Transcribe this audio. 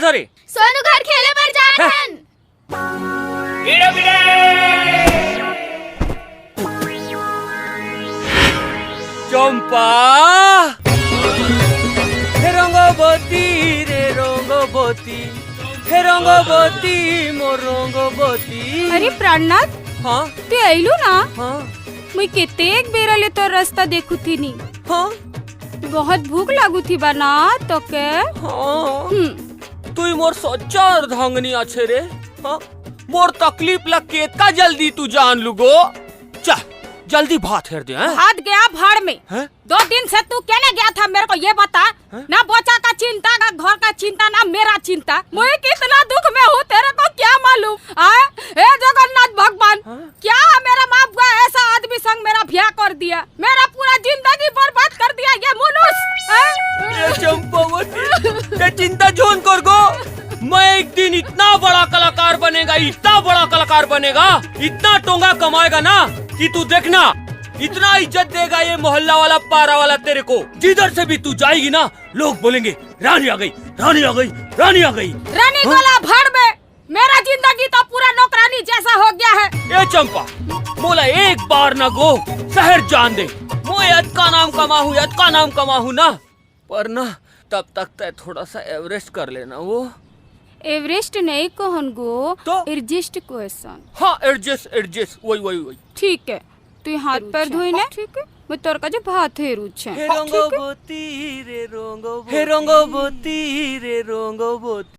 धरे सोनू घर खेले पर जा रहन। चंपा हे रंगवती रे रंगवती, हे रंगवती मोर रंगवती। अरे प्राणनाथ, हाँ तू आइलू ना? हाँ मुई केतेक बेरा ले तो रास्ता देखू थी नी। हाँ बहुत भूख लागू थी बना तो के। हाँ तू मोर सच्चा अर्धांगनी अच्छे रे। हाँ मोर तकलीफ लग के का जल्दी तू जान लुगो। चल जल्दी भात हेर दे। हाथ गया भाड़ में। है? 2 दिन से तू कहने गया था मेरे को ये बता। है? ना बच्चा का चिंता, ना घर का चिंता, ना मेरा चिंता। मुझे कितना दुख में हूँ तेरे को क्या मालूम? हे जगन्नाथ भगवान, क्या मेरा बाप का ऐसा आदमी संग मेरा ब्याह कर दिया, मेरा पूरा जिंदगी बर्बाद कर दिया ये मनुष्य। चंपावती ते चिंता जोन कर गो। मैं एक दिन इतना बड़ा कलाकार बनेगा, इतना बड़ा कलाकार बनेगा, इतना टोंगा कमाएगा ना कि तू देखना, इतना इज्जत देगा ये मोहल्ला वाला पारा वाला तेरे को। जिधर से भी तू जाएगी ना लोग बोलेंगे रानी आ गई, रानी आ गई, रानी आ गई। रानी वाला भाड़ में मेरा जिंदगी तो पूरा नौकरानी जैसा हो गया है। ए चंपा मोला एक बार ना गो शहर जान दे। मैं यद का नाम कमाहू, यद का नाम कमाहू ना, पर ना तब तक तय थोड़ा सा एवरेस्ट कर लेना। वो एवरेस्ट नहीं कहन गो तो एडजस्ट क्वेश्चन। हाँ एडजस्ट एडजस्ट वही वही वही। ठीक है, तू हाथ पैर धोई ना। ठीक है, मैं तोर का जो भात है रुचे। हे रंगवती रे रंगवती, हे रंगवती रे रंगवती।